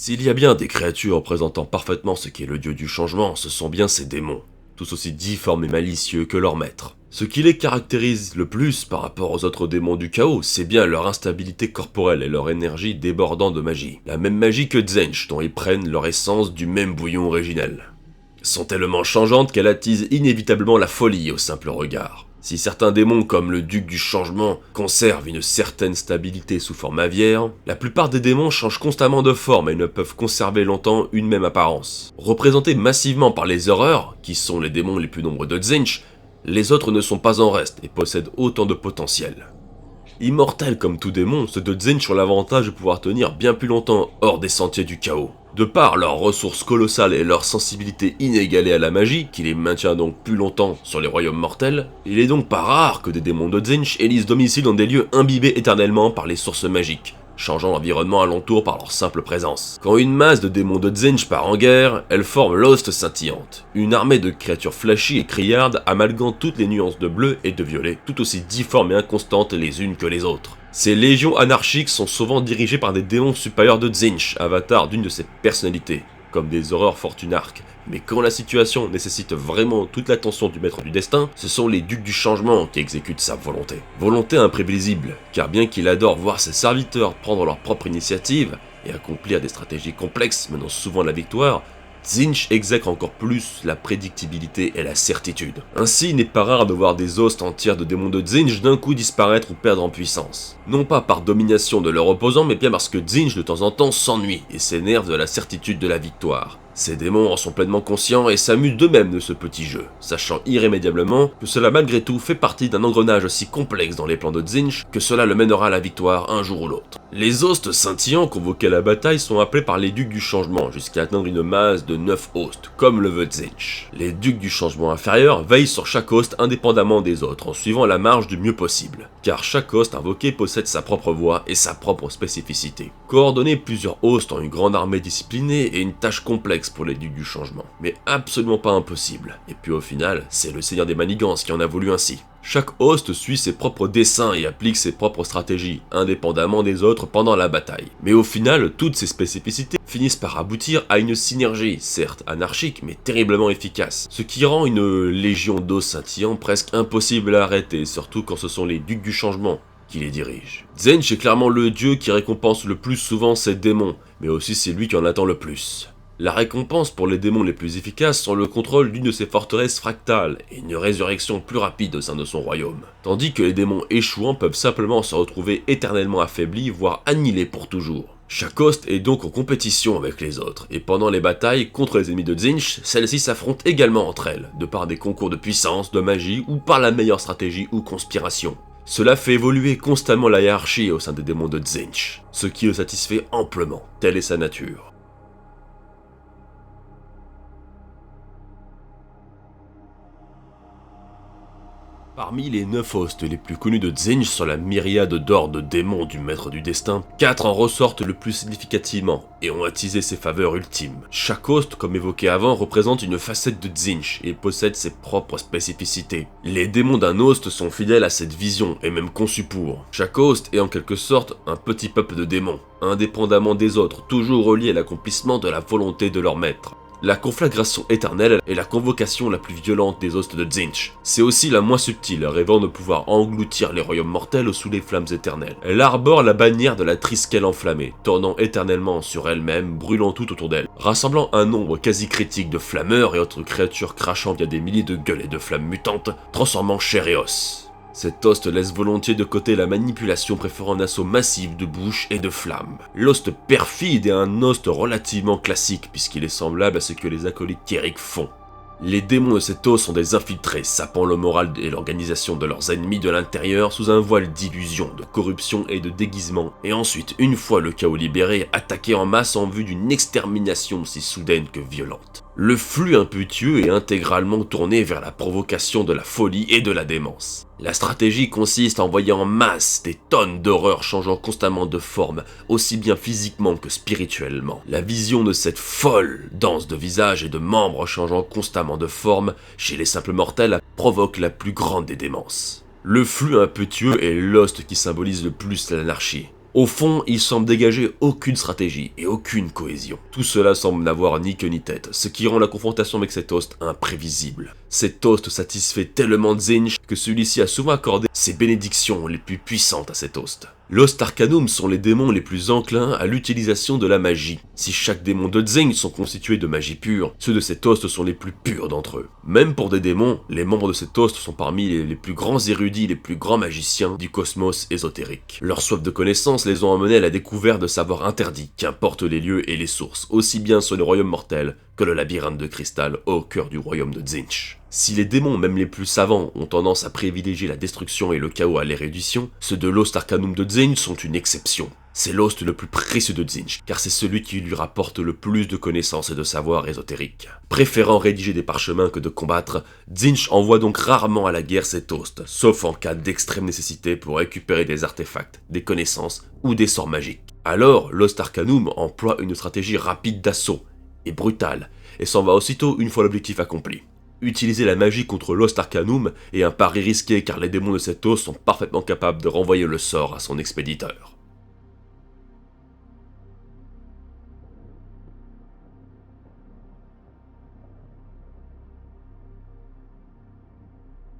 S'il y a bien des créatures représentant parfaitement ce qu'est le dieu du changement, ce sont bien ces démons, tous aussi difformes et malicieux que leur maître. Ce qui les caractérise le plus par rapport aux autres démons du chaos, c'est bien leur instabilité corporelle et leur énergie débordant de magie. La même magie que Tzeentch, dont ils prennent leur essence du même bouillon originel. Sont tellement changeantes qu'elles attisent inévitablement la folie au simple regard. Si certains démons comme le duc du changement conservent une certaine stabilité sous forme aviaire, la plupart des démons changent constamment de forme et ne peuvent conserver longtemps une même apparence. Représentés massivement par les horreurs, qui sont les démons les plus nombreux de Tzeentch, les autres ne sont pas en reste et possèdent autant de potentiel. Immortels comme tout démon, ceux de Tzeentch ont l'avantage de pouvoir tenir bien plus longtemps hors des sentiers du chaos. De par leurs ressources colossales et leur sensibilité inégalée à la magie, qui les maintient donc plus longtemps sur les royaumes mortels, il est donc pas rare que des démons de Tzeentch élisent domicile dans des lieux imbibés éternellement par les sources magiques, changeant l'environnement alentour par leur simple présence. Quand une masse de démons de Tzeentch part en guerre, elle forme l'Host Scintillante, une armée de créatures flashy et criardes amalguant toutes les nuances de bleu et de violet, tout aussi difformes et inconstantes les unes que les autres. Ces légions anarchiques sont souvent dirigées par des démons supérieurs de Tzeentch, avatar d'une de ses personnalités, comme des horreurs fortunarques. Mais quand la situation nécessite vraiment toute l'attention du maître du destin, ce sont les ducs du changement qui exécutent sa volonté. Volonté imprévisible, car bien qu'il adore voir ses serviteurs prendre leur propre initiative et accomplir des stratégies complexes menant souvent à la victoire, Tzeentch exècre encore plus la prédictibilité et la certitude. Ainsi, il n'est pas rare de voir des hostes entières de démons de Tzeentch d'un coup disparaître ou perdre en puissance. Non pas par domination de leurs opposants, mais bien parce que Tzeentch de temps en temps s'ennuie et s'énerve de la certitude de la victoire. Ces démons en sont pleinement conscients et s'amusent d'eux-mêmes de ce petit jeu, sachant irrémédiablement que cela malgré tout fait partie d'un engrenage aussi complexe dans les plans de Tzeentch que cela le mènera à la victoire un jour ou l'autre. Les hostes scintillants convoqués à la bataille sont appelés par les ducs du changement jusqu'à atteindre une masse de 9 hostes, comme le veut Tzeentch. Les ducs du changement inférieur veillent sur chaque host indépendamment des autres en suivant la marge du mieux possible, car chaque host invoqué possède sa propre voix et sa propre spécificité. Coordonner plusieurs hosts en une grande armée disciplinée est une tâche complexe pour les ducs du changement, mais absolument pas impossible. Et puis au final, c'est le seigneur des manigances qui en a voulu ainsi. Chaque host suit ses propres desseins et applique ses propres stratégies, indépendamment des autres pendant la bataille. Mais au final, toutes ces spécificités finissent par aboutir à une synergie, certes anarchique, mais terriblement efficace. Ce qui rend une légion d'os scintillants presque impossible à arrêter, surtout quand ce sont les ducs du changement qui les dirigent. Tzeentch est clairement le dieu qui récompense le plus souvent ses démons, mais aussi c'est lui qui en attend le plus. La récompense pour les démons les plus efficaces sont le contrôle d'une de ses forteresses fractales et une résurrection plus rapide au sein de son royaume. Tandis que les démons échouants peuvent simplement se retrouver éternellement affaiblis, voire annihilés pour toujours. Chaque host est donc en compétition avec les autres, et pendant les batailles contre les ennemis de Tzeentch, celles-ci s'affrontent également entre elles, de par des concours de puissance, de magie, ou par la meilleure stratégie ou conspiration. Cela fait évoluer constamment la hiérarchie au sein des démons de Tzeentch, ce qui le satisfait amplement, telle est sa nature. Parmi les 9 hostes les plus connus de Tzeentch sur la myriade d'or de démons du maître du destin, 4 en ressortent le plus significativement et ont attisé ses faveurs ultimes. Chaque host, comme évoqué avant, représente une facette de Tzeentch et possède ses propres spécificités. Les démons d'un host sont fidèles à cette vision et même conçus pour. Chaque host est en quelque sorte un petit peuple de démons, indépendamment des autres, toujours reliés à l'accomplissement de la volonté de leur maître. La conflagration éternelle est la convocation la plus violente des hostes de Tzeentch. C'est aussi la moins subtile, rêvant de pouvoir engloutir les royaumes mortels sous les flammes éternelles. Elle arbore la bannière de la Triskel enflammée, tournant éternellement sur elle-même, brûlant tout autour d'elle, rassemblant un nombre quasi critique de flammeurs et autres créatures crachant via des milliers de gueules et de flammes mutantes, transformant chair et os. Cet host laisse volontiers de côté la manipulation, préférant un assaut massif de bouches et de flammes. L'host perfide est un host relativement classique puisqu'il est semblable à ce que les acolytes Kherik font. Les démons de cet host sont des infiltrés, sapant le moral et l'organisation de leurs ennemis de l'intérieur sous un voile d'illusion, de corruption et de déguisement, et ensuite, une fois le chaos libéré, attaquer en masse en vue d'une extermination aussi soudaine que violente. Le flux impétueux est intégralement tourné vers la provocation de la folie et de la démence. La stratégie consiste à envoyer en masse des tonnes d'horreurs changeant constamment de forme, aussi bien physiquement que spirituellement. La vision de cette folle danse de visages et de membres changeant constamment de forme chez les simples mortels provoque la plus grande des démences. Le flux impétueux est l'host qui symbolise le plus l'anarchie. Au fond, il semble dégager aucune stratégie et aucune cohésion. Tout cela semble n'avoir ni queue ni tête, ce qui rend la confrontation avec cet host imprévisible. Cet host satisfait tellement Tzeentch que celui-ci a souvent accordé ses bénédictions les plus puissantes à cet host. L'Host Arcanum sont les démons les plus enclins à l'utilisation de la magie. Si chaque démon de Tzeentch sont constitués de magie pure, ceux de cet host sont les plus purs d'entre eux. Même pour des démons, les membres de cet host sont parmi les plus grands érudits, les plus grands magiciens du cosmos ésotérique. Leur soif de connaissance les ont amenés à la découverte de savoirs interdits, qu'importent les lieux et les sources, aussi bien sur le royaume mortel que le labyrinthe de cristal au cœur du royaume de Tzeentch. Si les démons, même les plus savants, ont tendance à privilégier la destruction et le chaos à l'érudition, ceux de l'Host Arcanum de Tzeentch sont une exception. C'est l'host le plus précieux de Tzeentch, car c'est celui qui lui rapporte le plus de connaissances et de savoirs ésotériques. Préférant rédiger des parchemins que de combattre, Tzeentch envoie donc rarement à la guerre cet host, sauf en cas d'extrême nécessité pour récupérer des artefacts, des connaissances ou des sorts magiques. Alors, l'Host Arcanum emploie une stratégie rapide d'assaut, et brutale, et s'en va aussitôt une fois l'objectif accompli. Utiliser la magie contre l'Host Arcanum est un pari risqué car les démons de cet host sont parfaitement capables de renvoyer le sort à son expéditeur.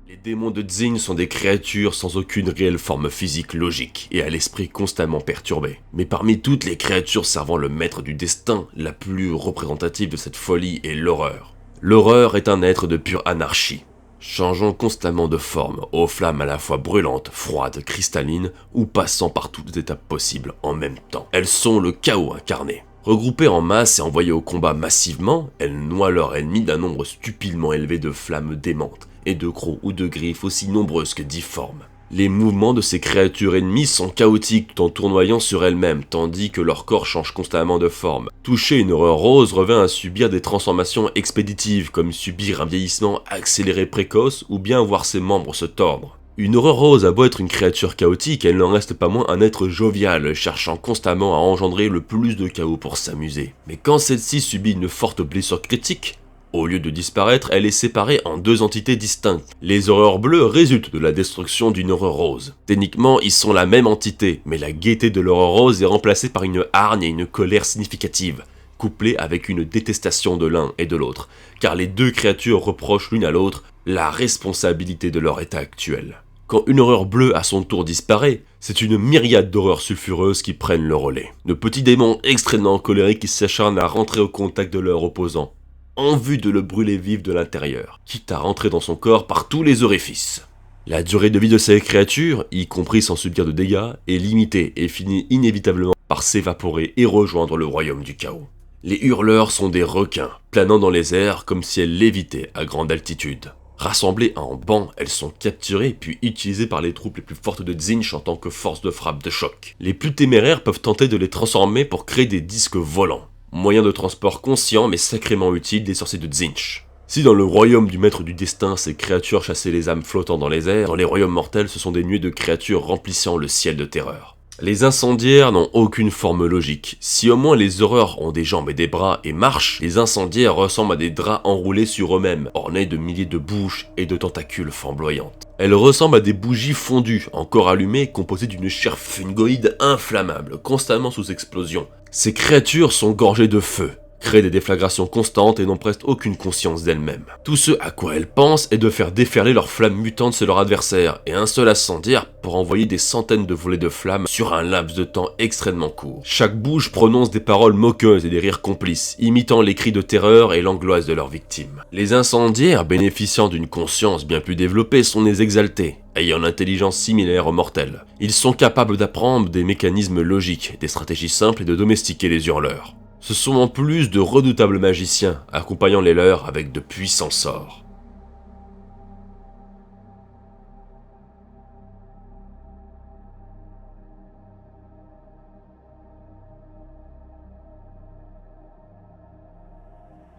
Les démons de Tzeentch sont des créatures sans aucune réelle forme physique logique et à l'esprit constamment perturbé. Mais parmi toutes les créatures servant le maître du destin, la plus représentative de cette folie est l'horreur. L'horreur est un être de pure anarchie, changeant constamment de forme, aux flammes à la fois brûlantes, froides, cristallines, ou passant par toutes les étapes possibles en même temps. Elles sont le chaos incarné. Regroupées en masse et envoyées au combat massivement, elles noient leur ennemi d'un nombre stupidement élevé de flammes démentes, et de crocs ou de griffes aussi nombreuses que difformes. Les mouvements de ces créatures ennemies sont chaotiques tout en tournoyant sur elles-mêmes, tandis que leur corps change constamment de forme. Toucher une horreur rose revient à subir des transformations expéditives, comme subir un vieillissement accéléré précoce ou bien voir ses membres se tordre. Une horreur rose a beau être une créature chaotique, elle n'en reste pas moins un être jovial, cherchant constamment à engendrer le plus de chaos pour s'amuser. Mais quand celle-ci subit une forte blessure critique, au lieu de disparaître, elle est séparée en deux entités distinctes. Les horreurs bleues résultent de la destruction d'une horreur rose. Techniquement, ils sont la même entité, mais la gaieté de l'horreur rose est remplacée par une hargne et une colère significative, couplées avec une détestation de l'un et de l'autre, car les deux créatures reprochent l'une à l'autre la responsabilité de leur état actuel. Quand une horreur bleue à son tour disparaît, c'est une myriade d'horreurs sulfureuses qui prennent le relais. De petits démons extrêmement colériques qui s'acharnent à rentrer au contact de leur opposant, en vue de le brûler vif de l'intérieur, quitte à rentrer dans son corps par tous les orifices. La durée de vie de ces créatures, y compris sans subir de dégâts, est limitée et finit inévitablement par s'évaporer et rejoindre le royaume du chaos. Les hurleurs sont des requins, planant dans les airs comme si elles lévitaient à grande altitude. Rassemblées en bancs, elles sont capturées puis utilisées par les troupes les plus fortes de Tzeentch en tant que force de frappe de choc. Les plus téméraires peuvent tenter de les transformer pour créer des disques volants. Moyen de transport conscient mais sacrément utile des sorciers de Tzeentch. Si dans le royaume du maître du destin, ces créatures chassaient les âmes flottant dans les airs, dans les royaumes mortels, ce sont des nuées de créatures remplissant le ciel de terreur. Les incendiaires n'ont aucune forme logique. Si au moins les horreurs ont des jambes et des bras et marchent, les incendiaires ressemblent à des draps enroulés sur eux-mêmes, ornés de milliers de bouches et de tentacules flamboyantes. Elles ressemblent à des bougies fondues, encore allumées, composées d'une chair fungoïde inflammable, constamment sous explosion. Ces créatures sont gorgées de feu, créent des déflagrations constantes et n'ont presque aucune conscience d'elles-mêmes. Tout ce à quoi elles pensent est de faire déferler leurs flammes mutantes sur leur adversaire, et un seul incendiaire pour envoyer des centaines de volées de flammes sur un laps de temps extrêmement court. Chaque bouche prononce des paroles moqueuses et des rires complices, imitant les cris de terreur et l'angoisse de leurs victimes. Les incendiaires, bénéficiant d'une conscience bien plus développée, sont des exaltés, ayant une intelligence similaire aux mortels. Ils sont capables d'apprendre des mécanismes logiques, des stratégies simples et de domestiquer les hurleurs. Ce sont en plus de redoutables magiciens, accompagnant les leurs avec de puissants sorts.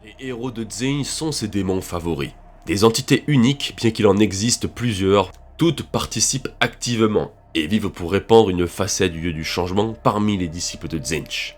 Les héros de Tzeentch sont ses démons favoris. Des entités uniques, bien qu'il en existe plusieurs, toutes participent activement et vivent pour répandre une facette du dieu du changement parmi les disciples de Tzeentch.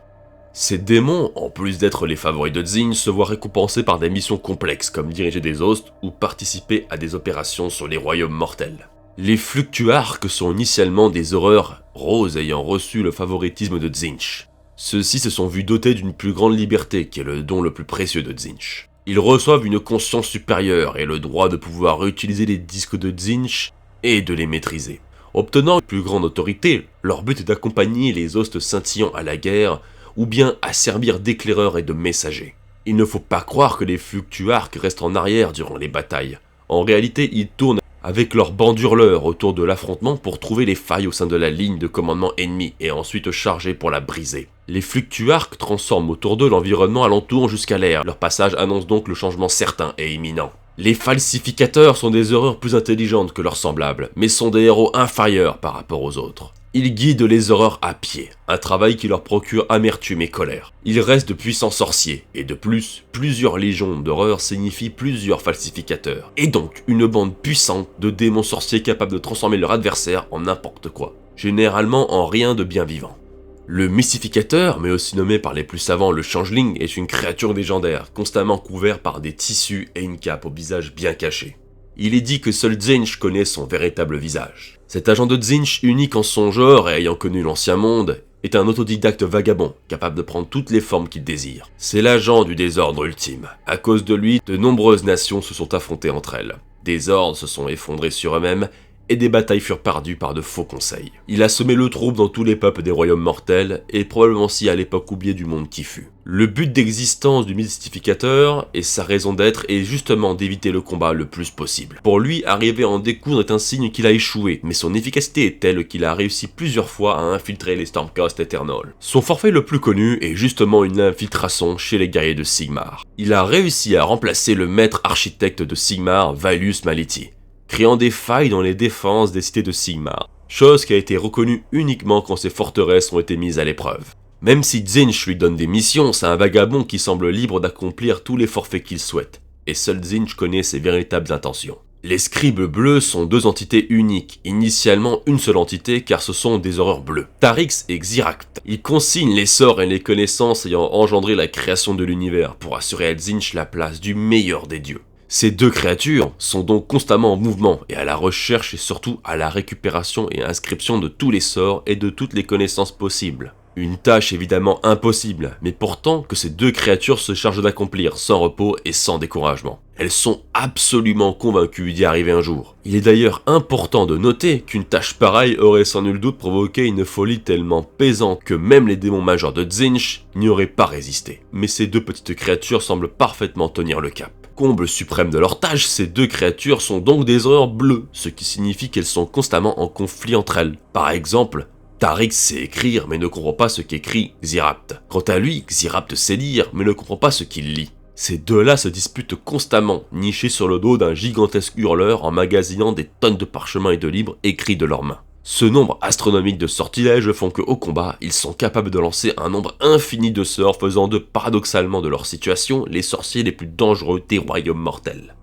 Ces démons, en plus d'être les favoris de Tzeentch, se voient récompensés par des missions complexes comme diriger des hosts ou participer à des opérations sur les royaumes mortels. Les Fluctuarques sont initialement des horreurs roses ayant reçu le favoritisme de Tzeentch. Ceux-ci se sont vus dotés d'une plus grande liberté, qui est le don le plus précieux de Tzeentch. Ils reçoivent une conscience supérieure et le droit de pouvoir utiliser les disques de Tzeentch et de les maîtriser. Obtenant une plus grande autorité, leur but est d'accompagner les hostes scintillants à la guerre, ou bien à servir d'éclaireurs et de messagers. Il ne faut pas croire que les Fluctuarques restent en arrière durant les batailles. En réalité, ils tournent avec leurs bandes hurleurs autour de l'affrontement pour trouver les failles au sein de la ligne de commandement ennemie et ensuite charger pour la briser. Les Fluctuarques transforment autour d'eux l'environnement alentour jusqu'à l'air. Leur passage annonce donc le changement certain et imminent. Les falsificateurs sont des horreurs plus intelligentes que leurs semblables, mais sont des héros inférieurs par rapport aux autres. Ils guident les horreurs à pied, un travail qui leur procure amertume et colère. Ils restent de puissants sorciers, et de plus, plusieurs légions d'horreurs signifient plusieurs falsificateurs, et donc une bande puissante de démons sorciers capables de transformer leur adversaire en n'importe quoi, généralement en rien de bien vivant. Le mystificateur, mais aussi nommé par les plus savants le changeling, est une créature légendaire, constamment couvert par des tissus et une cape au visage bien caché. Il est dit que seul Tzeentch connaît son véritable visage. Cet agent de Tzeentch, unique en son genre et ayant connu l'ancien monde, est un autodidacte vagabond, capable de prendre toutes les formes qu'il désire. C'est l'agent du désordre ultime. À cause de lui, de nombreuses nations se sont affrontées entre elles. Des ordres se sont effondrés sur eux-mêmes, et des batailles furent perdues par de faux conseils. Il a semé le trouble dans tous les peuples des royaumes mortels, et probablement aussi à l'époque oubliée du monde qui fut. Le but d'existence du mystificateur et sa raison d'être est justement d'éviter le combat le plus possible. Pour lui, arriver à en découdre est un signe qu'il a échoué, mais son efficacité est telle qu'il a réussi plusieurs fois à infiltrer les Stormcast Eternal. Son forfait le plus connu est justement une infiltration chez les guerriers de Sigmar. Il a réussi à remplacer le maître architecte de Sigmar, Vailius Maliti, créant des failles dans les défenses des cités de Sigmar, chose qui a été reconnue uniquement quand ces forteresses ont été mises à l'épreuve. Même si Tzeentch lui donne des missions, c'est un vagabond qui semble libre d'accomplir tous les forfaits qu'il souhaite, et seul Tzeentch connaît ses véritables intentions. Les scribes bleus sont deux entités uniques, initialement une seule entité car ce sont des horreurs bleues, Taryx et Xyract. Ils consignent les sorts et les connaissances ayant engendré la création de l'univers pour assurer à Tzeentch la place du meilleur des dieux. Ces deux créatures sont donc constamment en mouvement et à la recherche et surtout à la récupération et inscription de tous les sorts et de toutes les connaissances possibles. Une tâche évidemment impossible, mais pourtant que ces deux créatures se chargent d'accomplir sans repos et sans découragement. Elles sont absolument convaincues d'y arriver un jour. Il est d'ailleurs important de noter qu'une tâche pareille aurait sans nul doute provoqué une folie tellement pesante que même les démons majeurs de Tzeentch n'y auraient pas résisté. Mais ces deux petites créatures semblent parfaitement tenir le cap. Comble suprême de leur tâche, ces deux créatures sont donc des horreurs bleues, ce qui signifie qu'elles sont constamment en conflit entre elles. Par exemple, Taryx sait écrire mais ne comprend pas ce qu'écrit Xyrapt. Quant à lui, Xyrapt sait lire mais ne comprend pas ce qu'il lit. Ces deux-là se disputent constamment, nichés sur le dos d'un gigantesque hurleur emmagasinant des tonnes de parchemins et de livres écrits de leurs mains. Ce nombre astronomique de sortilèges font qu'au combat, ils sont capables de lancer un nombre infini de sorts faisant d'eux paradoxalement de leur situation les sorciers les plus dangereux des royaumes mortels.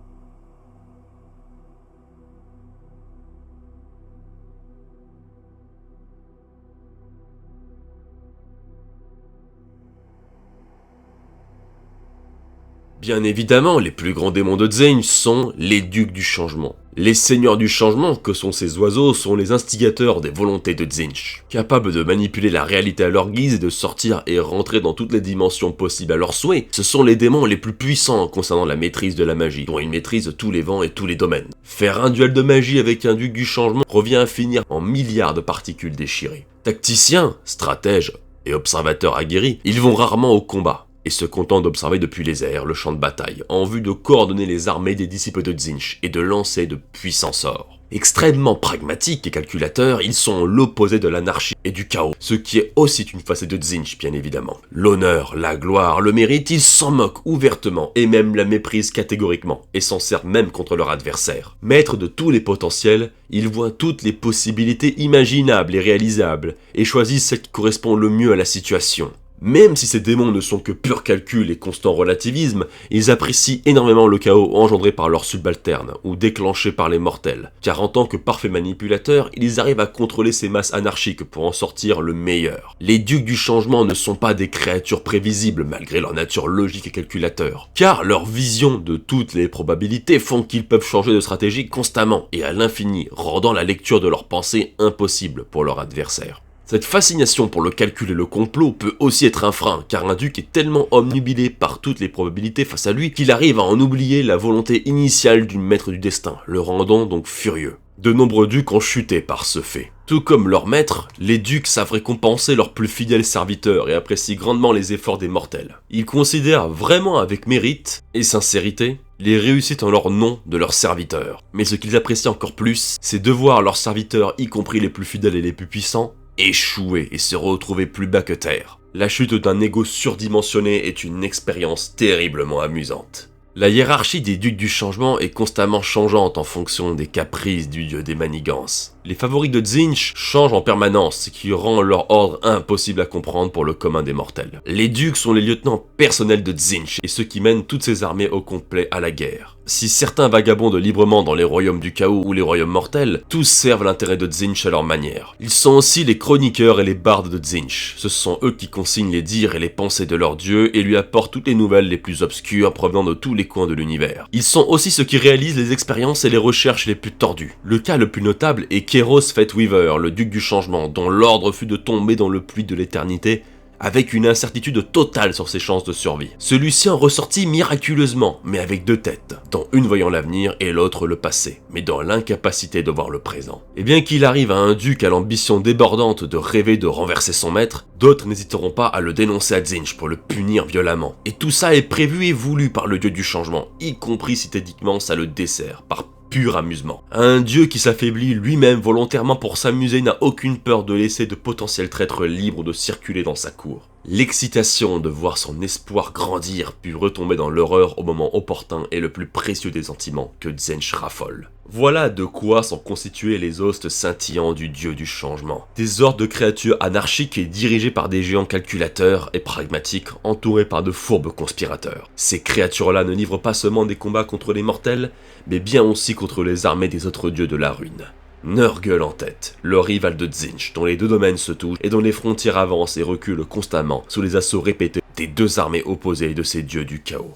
Bien évidemment, les plus grands démons de Tzeentch sont les ducs du changement. Les seigneurs du changement, que sont ces oiseaux, sont les instigateurs des volontés de Tzeentch. Capables de manipuler la réalité à leur guise et de sortir et rentrer dans toutes les dimensions possibles à leur souhait, ce sont les démons les plus puissants concernant la maîtrise de la magie, dont ils maîtrisent tous les vents et tous les domaines. Faire un duel de magie avec un duc du changement revient à finir en milliards de particules déchirées. Tacticiens, stratèges et observateurs aguerris, ils vont rarement au combat et se contentent d'observer depuis les airs le champ de bataille, en vue de coordonner les armées des disciples de Tzeentch et de lancer de puissants sorts. Extrêmement pragmatiques et calculateurs, ils sont l'opposé de l'anarchie et du chaos, ce qui est aussi une facette de Tzeentch bien évidemment. L'honneur, la gloire, le mérite, ils s'en moquent ouvertement et même la méprisent catégoriquement, et s'en servent même contre leur adversaire. Maîtres de tous les potentiels, ils voient toutes les possibilités imaginables et réalisables, et choisissent celle qui correspond le mieux à la situation. Même si ces démons ne sont que pur calcul et constant relativisme, ils apprécient énormément le chaos engendré par leurs subalternes, ou déclenché par les mortels, car en tant que parfaits manipulateurs, ils arrivent à contrôler ces masses anarchiques pour en sortir le meilleur. Les ducs du changement ne sont pas des créatures prévisibles malgré leur nature logique et calculateur, car leur vision de toutes les probabilités font qu'ils peuvent changer de stratégie constamment et à l'infini, rendant la lecture de leurs pensées impossible pour leur adversaire. Cette fascination pour le calcul et le complot peut aussi être un frein, car un duc est tellement omnubilé par toutes les probabilités face à lui qu'il arrive à en oublier la volonté initiale du maître du destin, le rendant donc furieux. De nombreux ducs ont chuté par ce fait. Tout comme leurs maîtres, les ducs savent récompenser leurs plus fidèles serviteurs et apprécient grandement les efforts des mortels. Ils considèrent vraiment avec mérite et sincérité les réussites en leur nom de leurs serviteurs. Mais ce qu'ils apprécient encore plus, c'est de voir leurs serviteurs, y compris les plus fidèles et les plus puissants, échouer et se retrouver plus bas que terre. La chute d'un ego surdimensionné est une expérience terriblement amusante. La hiérarchie des ducs du changement est constamment changeante en fonction des caprices du dieu des manigances. Les favoris de Tzeentch changent en permanence, ce qui rend leur ordre impossible à comprendre pour le commun des mortels. Les ducs sont les lieutenants personnels de Tzeentch et ceux qui mènent toutes ses armées au complet à la guerre. Si certains vagabondent librement dans les royaumes du chaos ou les royaumes mortels, tous servent l'intérêt de Tzeentch à leur manière. Ils sont aussi les chroniqueurs et les bardes de Tzeentch. Ce sont eux qui consignent les dires et les pensées de leur dieu et lui apportent toutes les nouvelles les plus obscures provenant de tous les coins de l'univers. Ils sont aussi ceux qui réalisent les expériences et les recherches les plus tordues. Le cas le plus notable est Kairos Fateweaver, le duc du changement, dont l'ordre fut de tomber dans le puits de l'éternité, avec une incertitude totale sur ses chances de survie. Celui-ci en ressortit miraculeusement, mais avec deux têtes, dont une voyant l'avenir et l'autre le passé, mais dans l'incapacité de voir le présent. Et bien qu'il arrive à un duc à l'ambition débordante de rêver de renverser son maître, d'autres n'hésiteront pas à le dénoncer à Tzeentch pour le punir violemment. Et tout ça est prévu et voulu par le dieu du changement, y compris si techniquement ça le dessert, par pur amusement. Un dieu qui s'affaiblit lui-même volontairement pour s'amuser n'a aucune peur de laisser de potentiels traîtres libres de circuler dans sa cour. L'excitation de voir son espoir grandir puis retomber dans l'horreur au moment opportun est le plus précieux des sentiments que Tzeentch raffole. Voilà de quoi sont constitués les hostes scintillants du dieu du changement. Des hordes de créatures anarchiques et dirigées par des géants calculateurs et pragmatiques entourés par de fourbes conspirateurs. Ces créatures-là ne livrent pas seulement des combats contre les mortels, mais bien aussi contre les armées des autres dieux de la ruine. Nurgle en tête, le rival de Tzeentch, dont les deux domaines se touchent et dont les frontières avancent et reculent constamment sous les assauts répétés des deux armées opposées de ces dieux du chaos.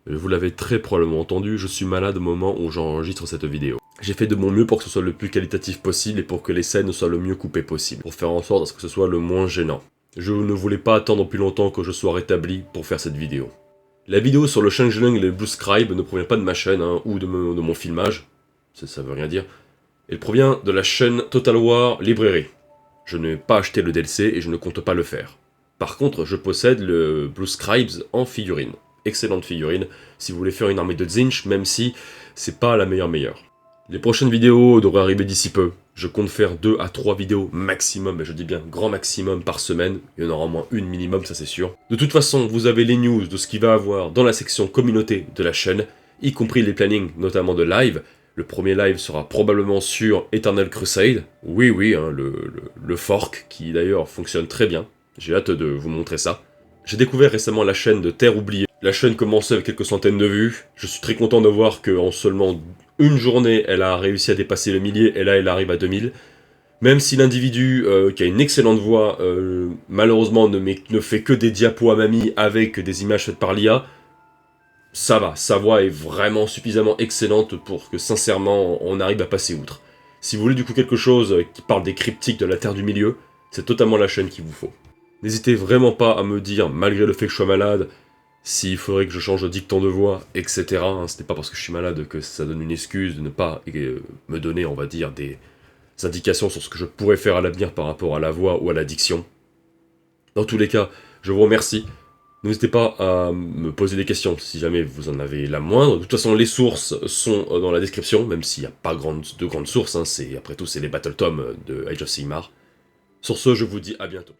Vous l'avez très probablement entendu, je suis malade au moment où j'enregistre cette vidéo. J'ai fait de mon mieux pour que ce soit le plus qualitatif possible et pour que les scènes soient le mieux coupées possible, pour faire en sorte à ce que ce soit le moins gênant. Je ne voulais pas attendre plus longtemps que je sois rétabli pour faire cette vidéo. La vidéo sur le Changeling et le Blue Scribe ne provient pas de ma chaîne ou de mon filmage, ça veut rien dire. Elle provient de la chaîne Total War Librairie. Je n'ai pas acheté le DLC et je ne compte pas le faire. Par contre, je possède le Blue Scribes en figurine. Excellente figurine si vous voulez faire une armée de Tzeentch, même si c'est pas la meilleure. Les prochaines vidéos devraient arriver d'ici peu. Je compte faire 2 à 3 vidéos maximum, et je dis bien grand maximum par semaine. Il y en aura au moins une minimum, ça c'est sûr. De toute façon, vous avez les news de ce qu'il va avoir dans la section communauté de la chaîne, y compris les plannings notamment de live. Le premier live sera probablement sur Eternal Crusade. Oui, hein, le fork, qui d'ailleurs fonctionne très bien. J'ai hâte de vous montrer ça. J'ai découvert récemment la chaîne de Terre Oubliée. La chaîne commençait avec quelques centaines de vues. Je suis très content de voir qu'en seulement une journée, elle a réussi à dépasser le millier, et là, elle arrive à 2000. Même si l'individu, qui a une excellente voix, malheureusement ne fait que des diapos à mamie avec des images faites par l'IA, ça va, sa voix est vraiment suffisamment excellente pour que, sincèrement, on arrive à passer outre. Si vous voulez du coup quelque chose qui parle des cryptiques de la Terre du Milieu, c'est totalement la chaîne qu'il vous faut. N'hésitez vraiment pas à me dire, malgré le fait que je sois malade, s'il faudrait que je change de dicton de voix, etc. Ce n'est pas parce que je suis malade que ça donne une excuse de ne pas me donner, on va dire, des indications sur ce que je pourrais faire à l'avenir par rapport à la voix ou à la diction. Dans tous les cas, je vous remercie. N'hésitez pas à me poser des questions si jamais vous en avez la moindre. De toute façon, les sources sont dans la description, même s'il n'y a pas de grandes sources. Après tout, c'est les Battle Tomes de Age of Sigmar. Sur ce, je vous dis à bientôt.